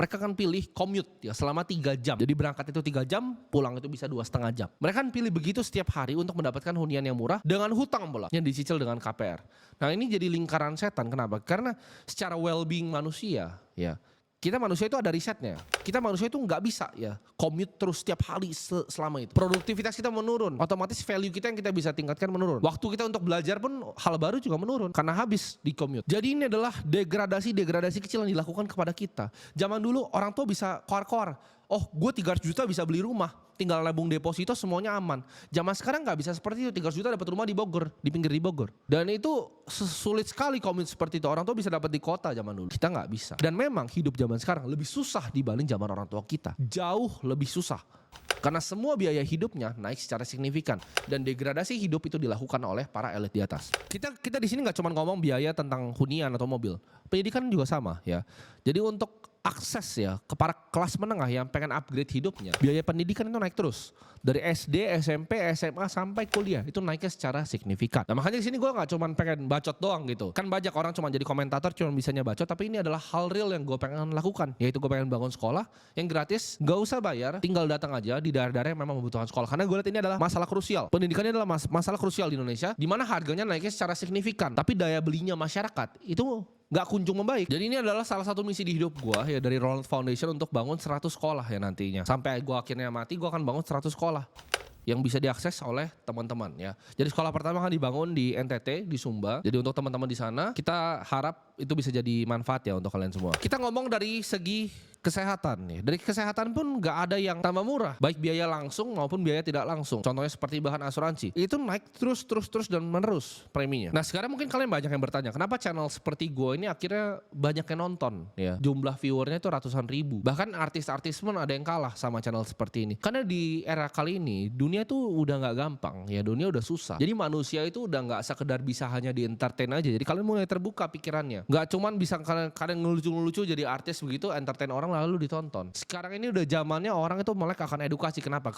Mereka kan pilih commute ya selama 3 jam. Jadi berangkat itu 3 jam, pulang itu bisa 2,5 jam. Mereka kan pilih begitu setiap hari untuk mendapatkan hunian yang murah dengan hutang pula yang dicicil dengan KPR. Nah ini jadi lingkaran setan. Kenapa? Karena secara well-being manusia ya, kita manusia itu ada risetnya. Kita manusia itu nggak bisa ya commute terus setiap hari selama itu. Produktivitas kita menurun, otomatis value kita yang kita bisa tingkatkan menurun. Waktu kita untuk belajar pun hal baru juga menurun karena habis di commute. Jadi ini adalah degradasi kecil yang dilakukan kepada kita. Zaman dulu orang tua bisa koar-koar. Oh, gue 300 juta bisa beli rumah, tinggal nabung deposito semuanya aman. Zaman sekarang nggak bisa seperti itu. 300 juta dapat rumah di Bogor, di pinggir di Bogor. Dan itu sulit sekali commute seperti itu. Orang tua bisa dapat di kota zaman dulu. Kita nggak bisa. Dan memang hidup zaman sekarang lebih susah dibanding zaman orang tua kita. Jauh lebih susah. Karena semua biaya hidupnya naik secara signifikan dan degradasi hidup itu dilakukan oleh para elit di atas. Kita di sini nggak cuma ngomong biaya tentang hunian atau mobil, pendidikan juga sama ya. Jadi untuk akses ya ke para kelas menengah yang pengen upgrade hidupnya, biaya pendidikan itu naik terus dari SD, SMP, SMA sampai kuliah itu naiknya secara signifikan. Nah makanya di sini gue nggak cuma pengen bacot doang gitu. Kan banyak orang cuma jadi komentator cuma bisanya bacot, tapi ini adalah hal real yang gue pengen lakukan, yaitu gue pengen bangun sekolah yang gratis, nggak usah bayar, tinggal datang aja di daerah-daerah yang memang membutuhkan sekolah. Karena gue lihat ini adalah masalah krusial. Pendidikan ini adalah masalah krusial di Indonesia, di mana harganya naiknya secara signifikan, tapi daya belinya masyarakat itu nggak kunjung membaik. Jadi ini adalah salah satu misi di hidup gue ya dari Roland Foundation untuk bangun 100 sekolah ya nantinya. Sampai gue akhirnya mati, gue akan bangun 100 sekolah yang bisa diakses oleh teman-teman ya. Jadi sekolah pertama akan dibangun di NTT, di Sumba. Jadi untuk teman-teman di sana, kita harap itu bisa jadi manfaat ya untuk kalian semua. Kita ngomong dari segi kesehatan ya. Dari kesehatan pun nggak ada yang tambah murah, baik biaya langsung maupun biaya tidak langsung. Contohnya seperti bahan asuransi, itu naik terus dan menerus preminya. Nah sekarang mungkin kalian banyak yang bertanya, kenapa channel seperti gue ini akhirnya banyak yang nonton ya. Jumlah viewernya itu ratusan ribu. Bahkan artis-artis pun ada yang kalah sama channel seperti ini. Karena di era kali ini dunia tuh udah nggak gampang ya, dunia udah susah. Jadi manusia itu udah nggak sekedar bisa hanya di entertain aja. Jadi kalian mulai terbuka pikirannya. Nggak cuman bisa kalian ngelucu-ngelucu jadi artis begitu, entertain orang lalu ditonton. Sekarang ini udah zamannya orang itu melek akan edukasi. Kenapa?